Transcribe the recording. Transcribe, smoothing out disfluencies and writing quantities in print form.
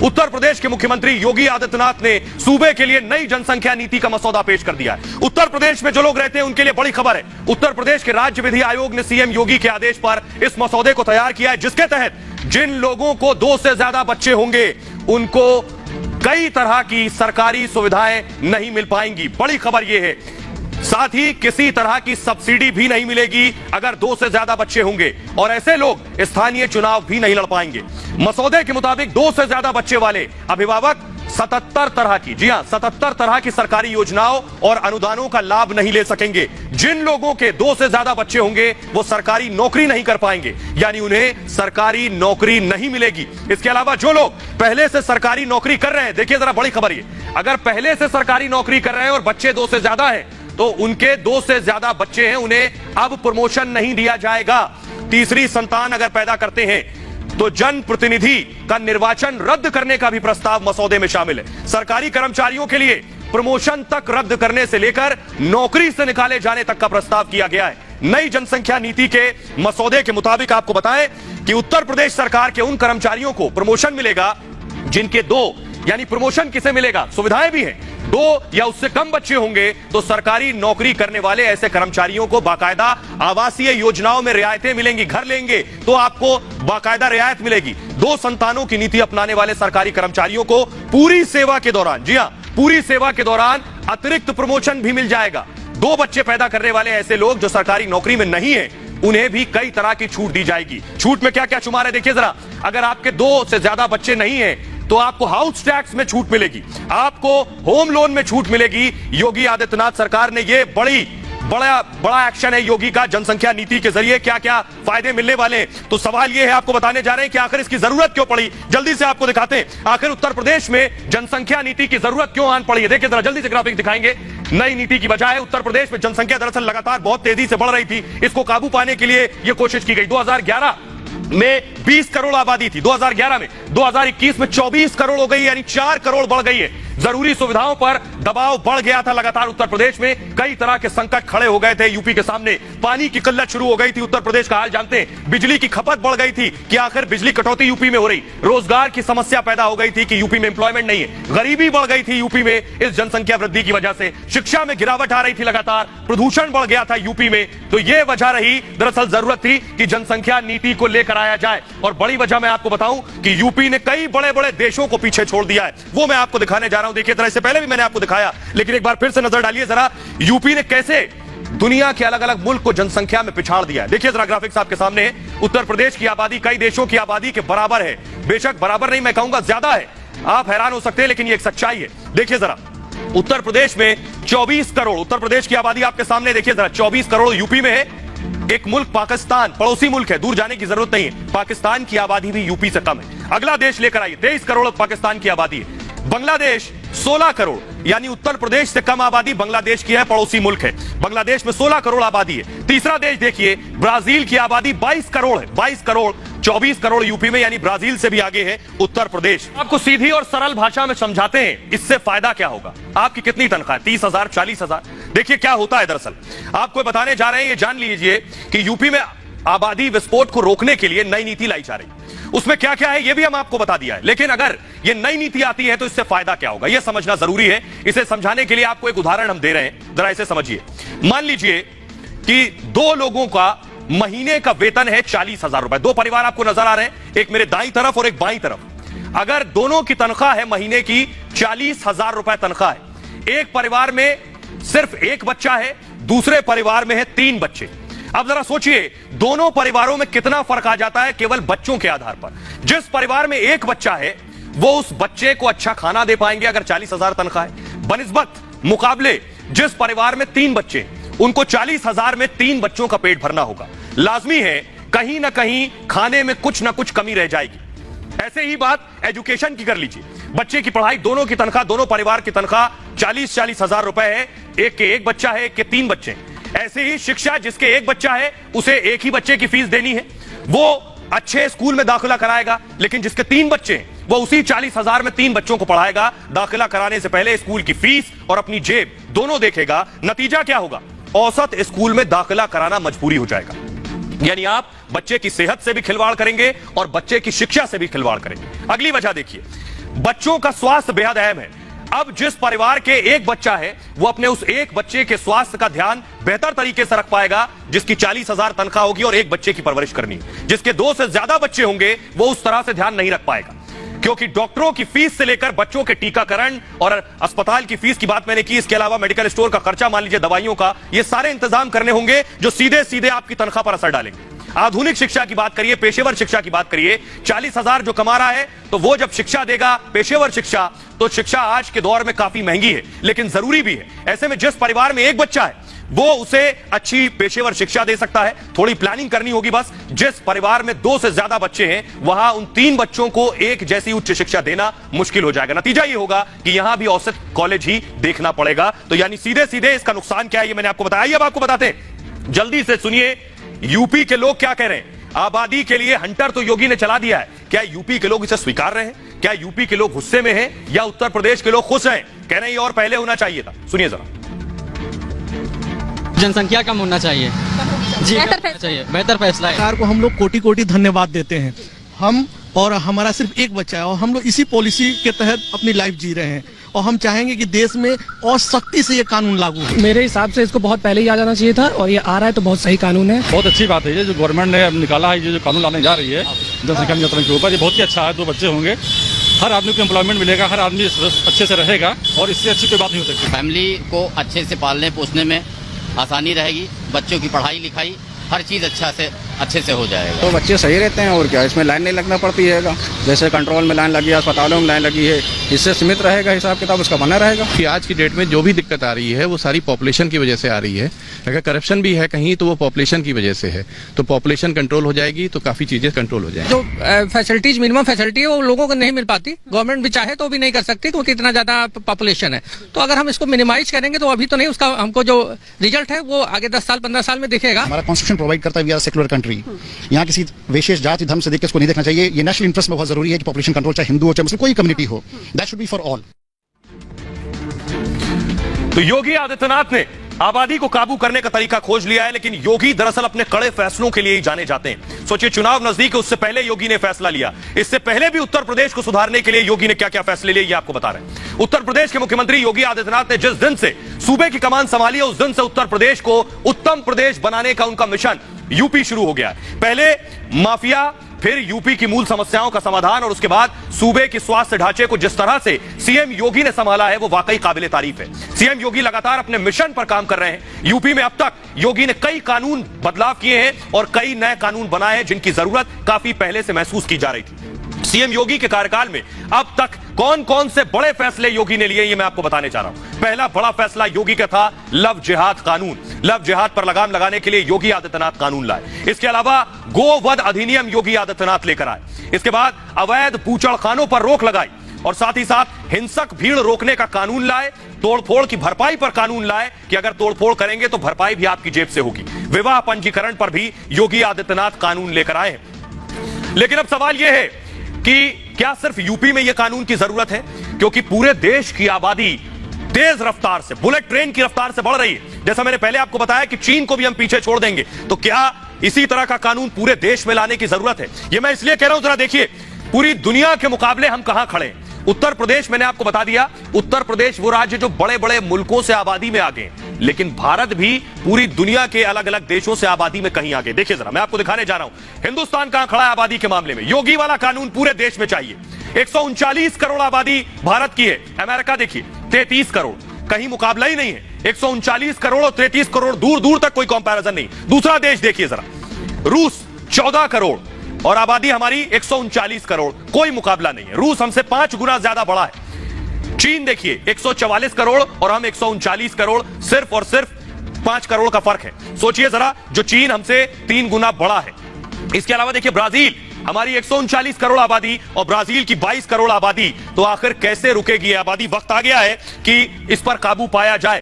उत्तर प्रदेश के मुख्यमंत्री योगी आदित्यनाथ ने सूबे के लिए नई जनसंख्या नीति का मसौदा पेश कर दिया है। उत्तर प्रदेश में जो लोग रहते हैं उनके लिए बड़ी खबर है। उत्तर प्रदेश के राज्य विधि आयोग ने सीएम योगी के आदेश पर इस मसौदे को तैयार किया है, जिसके तहत जिन लोगों को 2 से ज्यादा बच्चे होंगे उनको कई तरह की सरकारी सुविधाएं नहीं मिल पाएंगी। बड़ी खबर यह है। साथ ही किसी तरह की सब्सिडी भी नहीं मिलेगी अगर 2 से ज्यादा बच्चे होंगे, और ऐसे लोग स्थानीय चुनाव भी नहीं लड़ पाएंगे। मसौदे के मुताबिक 2 से ज्यादा बच्चे वाले अभिभावक 77 तरह की, जी हां 77 तरह की सरकारी योजनाओं और अनुदानों का लाभ नहीं ले सकेंगे। जिन लोगों के 2 से ज्यादा बच्चे होंगे वो सरकारी नौकरी नहीं कर पाएंगे, यानी उन्हें सरकारी नौकरी नहीं मिलेगी। इसके अलावा जो लोग पहले से सरकारी नौकरी कर रहे हैं, देखिए जरा बड़ी खबर ये, अगर पहले से सरकारी नौकरी कर रहे हैं और बच्चे 2 से ज्यादा है तो उनके 2 से ज्यादा बच्चे हैं, उन्हें अब प्रमोशन नहीं दिया जाएगा। तीसरी संतान अगर पैदा करते हैं तो जनप्रतिनिधि का निर्वाचन रद्द करने का भी प्रस्ताव मसौदे में शामिल है। सरकारी कर्मचारियों के लिए प्रमोशन तक रद्द करने से लेकर नौकरी से निकाले जाने तक का प्रस्ताव किया गया है। नई जनसंख्या नीति के मसौदे के मुताबिक आपको बताएं कि उत्तर प्रदेश सरकार के उन कर्मचारियों को प्रमोशन मिलेगा जिनके 2, यानी प्रमोशन किसे मिलेगा, सुविधाएं भी हैं, 2 या उससे कम बच्चे होंगे तो सरकारी नौकरी करने वाले ऐसे कर्मचारियों को बाकायदा आवासीय योजनाओं में रियायतें मिलेंगी। घर लेंगे तो आपको बाकायदा रियायत मिलेगी। 2 संतानों की नीति अपनाने वाले सरकारी कर्मचारियों को पूरी सेवा के दौरान, जी हां पूरी सेवा के दौरान अतिरिक्त प्रमोशन भी मिल जाएगा। 2 बच्चे पैदा करने वाले ऐसे लोग जो सरकारी नौकरी में नहीं है उन्हें भी कई तरह की छूट दी जाएगी। छूट में क्या क्या शुमार है देखिए जरा। अगर आपके 2 से ज्यादा बच्चे नहीं है तो आपको हाउस टैक्स में छूट मिलेगी, आपको होम लोन में छूट मिलेगी। योगी आदित्यनाथ सरकार ने ये बड़ा एक्शन है योगी का जनसंख्या नीति के जरिए। क्या क्या फायदे मिलने वाले हैं तो सवाल ये है, आपको बताने जा रहे हैं कि आखिर इसकी जरूरत क्यों पड़ी। जल्दी से आपको दिखाते हैं आखिर उत्तर प्रदेश में जनसंख्या नीति की जरूरत क्यों आन पड़ी है। देखिए जरा जल्दी से ग्राफिक दिखाएंगे। नई नीति की वजह है उत्तर प्रदेश में जनसंख्या दरअसल लगातार बहुत तेजी से बढ़ रही थी। इसको काबू पाने के लिए यह कोशिश की गई। 2011 में 20 करोड़ आबादी थी 2011 में, 2021 में 24 करोड़ हो गई, यानी 4 करोड़ बढ़ गई है। जरूरी सुविधाओं पर दबाव बढ़ गया था लगातार उत्तर प्रदेश में। कई तरह के संकट खड़े हो गए थे यूपी के सामने। पानी की किल्लत शुरू हो गई थी, उत्तर प्रदेश का हाल जानते हैं। बिजली की खपत बढ़ गई थी कि आखिर बिजली कटौती यूपी में हो रही। रोजगार की समस्या पैदा हो गई थी कि यूपी में एम्प्लॉयमेंट नहीं है। गरीबी बढ़ गई थी यूपी में इस जनसंख्या वृद्धि की वजह से। शिक्षा में गिरावट आ रही थी लगातार, प्रदूषण बढ़ गया था यूपी में। तो यह वजह रही, दरअसल जरूरत थी कि जनसंख्या नीति को लेकर आया जाए। और बड़ी वजह मैं आपको बताऊं कि यूपी ने कई बड़े बड़े देशों को पीछे छोड़ दिया है, वो मैं आपको दिखाने जा रहा हूं। देखिए जरा, इससे पहले भी मैंने आपको दिखाया, लेकिन एक बार फिर से नजर डालिए जरा, यूपी ने कैसे दुनिया के अलग अलग मुल्क को जनसंख्या में पिछाड़ दिया है। देखिए जरा ग्राफिक्स आपके सामने है। उत्तर प्रदेश की आबादी कई देशों की आबादी के बराबर है। बेशक बराबर नहीं, मैं कहूंगा ज्यादा है। आप हैरान हो सकते हैं लेकिन ये एक सच्चाई है। देखिए जरा, उत्तर प्रदेश में 24 करोड़, उत्तर प्रदेश की आबादी आपके सामने देखिए जरा, 24 करोड़ यूपी में है। एक मुल्क पाकिस्तान, पड़ोसी मुल्क है, दूर जाने की जरूरत नहीं है, पाकिस्तान की आबादी भी यूपी से कम है। अगला देश लेकर आइए, 23 करोड़ पाकिस्तान की आबादी है। बांग्लादेश 16 करोड़, यानी उत्तर प्रदेश से कम आबादी बांग्लादेश की है, पड़ोसी मुल्क है। बांग्लादेश में 16 करोड़ आबादी है। तीसरा देश देखिए, ब्राजील की आबादी 22 करोड़ है, 22 करोड़, 24 करोड़ यूपी में, यानी ब्राजील से भी आगे है उत्तर प्रदेश। आपको सीधी और सरल भाषा में समझाते हैं, इससे फायदा क्या होगा। आपकी कितनी तनख्वाह है, 30,000, 40,000। देखिए क्या होता है दरअसल, आपको बताने जा रहे हैं, ये जान लीजिए कि यूपी में आबादी विस्फोट को रोकने के लिए नई नीति लाई जा रही है। उसमें क्या क्या है ये भी हम आपको बता दिया है, लेकिन अगर ये नई नीति आती है तो इससे फायदा क्या होगा, यह समझना जरूरी है। इसे समझाने के लिए आपको एक उदाहरण हम दे रहे हैं, जरा इसे समझिए। मान लीजिए कि 2 लोगों का महीने का वेतन है 40,000 रुपए। 2 परिवार आपको नजर आ रहे हैं, एक मेरे दाईं तरफ और एक बाईं तरफ। अगर दोनों की तनख्वाह है महीने की 40,000 रुपए तनख्वाह है, एक परिवार में सिर्फ 1 बच्चा है, दूसरे परिवार में है 3 बच्चे। अब जरा सोचिए दोनों परिवारों में कितना फर्क आ जाता है केवल बच्चों के आधार पर। जिस परिवार में 1 बच्चा है वो उस बच्चे को अच्छा खाना दे पाएंगे अगर 40,000 तनख्वाह है, बनिस्बत मुकाबले जिस परिवार में 3 बच्चे, उनको 40,000 में 3 बच्चों का पेट भरना होगा। लाजमी है कहीं ना कहीं खाने में कुछ ना कुछ कमी रह जाएगी। ऐसे ही बात एजुकेशन की कर लीजिए, बच्चे की पढ़ाई, दोनों की तनख्वाह, दोनों परिवार की तनख्वाह 40,000 रुपए है, एक के 1 बच्चा है, एक के 3 बच्चे हैं। ऐसे ही शिक्षा, जिसके 1 बच्चा है उसे 1 ही बच्चे की फीस देनी है, वो अच्छे स्कूल में दाखिला कराएगा, लेकिन जिसके 3 बच्चे हैं वो उसी 40,000 में 3 बच्चों को पढ़ाएगा। दाखिला कराने से पहले स्कूल की फीस और अपनी जेब दोनों देखेगा। नतीजा क्या होगा, औसत स्कूल में दाखिला कराना मजबूरी हो जाएगा। यानी आप बच्चे की सेहत से भी खिलवाड़ करेंगे और बच्चे की शिक्षा से भी खिलवाड़ करेंगे। अगली वजह देखिए, बच्चों का स्वास्थ्य बेहद अहम है। अब जिस परिवार के एक बच्चा है वो अपने उस एक बच्चे के स्वास्थ्य का ध्यान बेहतर तरीके से रख पाएगा जिसकी 40,000 तनख्वाह होगी और एक बच्चे की परवरिश करनी। जिसके 2 से ज्यादा बच्चे होंगे वो उस तरह से ध्यान नहीं रख पाएगा, क्योंकि डॉक्टरों की फीस से लेकर बच्चों के टीकाकरण और अस्पताल की फीस की बात मैंने की, इसके अलावा मेडिकल स्टोर का खर्चा, मान लीजिए दवाइयों का, ये सारे इंतजाम करने होंगे जो सीधे सीधे आपकी तनख्वाह पर असर डालेंगे। आधुनिक शिक्षा की बात करिए, पेशेवर शिक्षा की बात करिए, 40,000 जो कमा रहा है तो वो जब शिक्षा देगा, पेशेवर शिक्षा, तो शिक्षा आज के दौर में काफी महंगी है लेकिन जरूरी भी है। ऐसे में जिस परिवार में एक बच्चा है वो उसे अच्छी पेशेवर शिक्षा दे सकता है। थोड़ी प्लानिंग करनी होगी बस। जिस परिवार में 2 से ज्यादा बच्चे हैं वहां उन 3 बच्चों को एक जैसी उच्च शिक्षा देना मुश्किल हो जाएगा। नतीजा ये होगा कि यहां भी औसत कॉलेज ही देखना पड़ेगा। तो यानी सीधे सीधे इसका नुकसान क्या है ये मैंने आपको बताया। अब आपको बताते हैं, जल्दी से सुनिए यूपी के लोग क्या कह रहे हैं। आबादी के लिए हंटर तो योगी ने चला दिया है, क्या यूपी के लोग इसे स्वीकार रहे हैं? क्या यूपी के लोग गुस्से में हैं या उत्तर प्रदेश के लोग खुश हैं? कह रहे हैं और पहले होना चाहिए था। सुनिए जरा। जनसंख्या कम होना चाहिए जी, बेहतर फैसला है। सरकार को हम लोग कोटि कोटि धन्यवाद देते हैं। हम और हमारा सिर्फ एक बच्चा है और हम लोग इसी पॉलिसी के तहत अपनी लाइफ जी रहे हैं और हम चाहेंगे कि देश में और सख्ती से ये कानून लागू हो। मेरे हिसाब से इसको बहुत पहले ही आ जाना चाहिए था और ये आ रहा है तो बहुत सही कानून है। बहुत अच्छी बात है ये जो गवर्नमेंट ने निकाला है, ये जो कानून लाने जा रही है जनसंख्या नियंत्रण के ऊपर, ये बहुत ही अच्छा है। 2 बच्चे होंगे, हर आदमी को एम्प्लॉयमेंट मिलेगा, हर आदमी अच्छे से रहेगा और इससे अच्छी कोई बात नहीं हो सकती। फैमिली को अच्छे से पालने पोसने में आसानी रहेगी, बच्चों की पढ़ाई लिखाई हर चीज़ अच्छे से हो जाएगा। तो बच्चे सही रहते हैं और क्या, इसमें लाइन नहीं लगना पड़ती है। जैसे कंट्रोल में लाइन लगी है, अस्पतालों में लाइन लगी है, इससे सीमित रहेगा, हिसाब किताब उसका बना रहेगा। कि आज की डेट में जो भी दिक्कत आ रही है वो सारी पॉपुलेशन की वजह से आ रही है। अगर करप्शन भी है कहीं तो वो पॉपुलेशन की वजह से है। तो पॉपुलेशन कंट्रोल हो जाएगी तो काफी चीजें कंट्रोल हो जाएगी। जो फैसिलिटीज, मिनिमम फैसिलिटी है वो लोगों को नहीं मिल पाती। गवर्नमेंट भी चाहे तो भी नहीं कर सकती क्योंकि इतना ज्यादा पॉपुलेशन है। तो अगर हम इसको मिनिमाइज करेंगे तो अभी तो नहीं, उसका हमको जो रिजल्ट है वो आगे 10 साल 15 साल में दिखेगा। हमारा कॉन्स्टिट्यूशन प्रोवाइड करता है वी आर सेक्युलर कंट्री। यहाँ किसी विशेष जाति धर्म से देख के इसको नहीं देखना चाहिए। ये नेशनल इंटरेस्ट में बहुत जरूरी है कि पॉपुलेशन कंट्रोल, चाहे हिंदू हो चाहे मुस्लिम, कोई कम्युनिटी हो, that should be for all. तो योगी आदित्यनाथ ने आबादी को काबू करने का तरीका खोज लिया है, लेकिन योगी दरअसल अपने कड़े फैसलों के लिए ही जाने जाते हैं। सोचिए, चुनाव नजदीक है, उससे पहले योगी ने फैसला लिया। इससे पहले भी उत्तर प्रदेश को सुधारने के लिए योगी ने क्या क्या फैसले लिए ये आपको बता रहे हैं। उत्तर प्रदेश के मुख्यमंत्री योगी आदित्यनाथ ने जिस दिन से सूबे की कमान संभाली है उस दिन से उत्तर प्रदेश को उत्तम प्रदेश बनाने का उनका मिशन यूपी शुरू हो गया है। पहले माफिया, फिर यूपी की मूल समस्याओं का समाधान और उसके बाद सूबे के स्वास्थ्य ढांचे को जिस तरह से सीएम योगी ने संभाला है वो वाकई काबिले तारीफ है। सीएम योगी लगातार अपने मिशन पर काम कर रहे हैं। यूपी में अब तक योगी ने कई कानून बदलाव किए हैं और कई नए कानून बनाए हैं जिनकी जरूरत काफी पहले से महसूस की जा रही थी। सीएम योगी के कार्यकाल में अब तक कौन कौन से बड़े फैसले योगी ने लिए ये मैं आपको बताने जा रहा हूं। पहला बड़ा फैसला योगी का था लव जिहाद कानून। लव जिहाद पर लगाम लगाने के लिए योगी आदित्यनाथ कानून लाए। इसके अलावा गोवध अधिनियम योगी आदित्यनाथ लेकर आए। इसके बाद अवैध बूचड़खानों पर रोक लगाई और साथ ही साथ हिंसक भीड़ रोकने का कानून लाए। तोड़फोड़ की भरपाई पर कानून लाए कि अगर तोड़फोड़ करेंगे तो भरपाई भी आपकी जेब से होगी। विवाह पंजीकरण पर भी योगी आदित्यनाथ कानून लेकर आए हैं। लेकिन अब सवाल यह है कि क्या सिर्फ यूपी में यह कानून की जरूरत है, क्योंकि पूरे देश की आबादी तेज रफ्तार से, बुलेट ट्रेन की रफ्तार से बढ़ रही है। जैसा मैंने पहले आपको बताया कि चीन को भी हम पीछे छोड़ देंगे, तो क्या इसी तरह का कानून पूरे देश में लाने की जरूरत है? यह मैं इसलिए कह रहा हूं, जरा देखिए पूरी दुनिया के मुकाबले हम कहां खड़े हैं। उत्तर प्रदेश, मैंने आपको बता दिया, उत्तर प्रदेश वो राज्य जो बड़े बड़े मुल्कों से आबादी में आगे हैं, लेकिन भारत भी पूरी दुनिया के अलग अलग देशों से आबादी में कहीं आगे। देखिए जरा, मैं आपको दिखाने जा रहा हूं हिंदुस्तान कहां खड़ा है आबादी के मामले में। योगी वाला कानून पूरे देश में चाहिए। 139 करोड़ आबादी भारत की है। अमेरिका देखिए 33 करोड़, कहीं मुकाबला ही नहीं है। 139 करोड़ और 33 करोड़, दूर दूर तक कोई कंपैरिजन नहीं। दूसरा देश देखिए जरा, रूस 14 करोड़ और आबादी हमारी 139 करोड़, कोई मुकाबला नहीं है। रूस हमसे 5 गुना ज्यादा बड़ा है। चीन देखिए 144 करोड़ और हम 139 करोड़, सिर्फ और सिर्फ 5 करोड़ का फर्क है। सोचिए जरा, जो चीन हमसे 3 गुना बड़ा है। इसके अलावा देखिए ब्राजील, हमारी 139 करोड़ आबादी और ब्राजील की 22 करोड़ आबादी। तो आखिर कैसे रुकेगी आबादी? वक्त आ गया है कि इस पर काबू पाया जाए।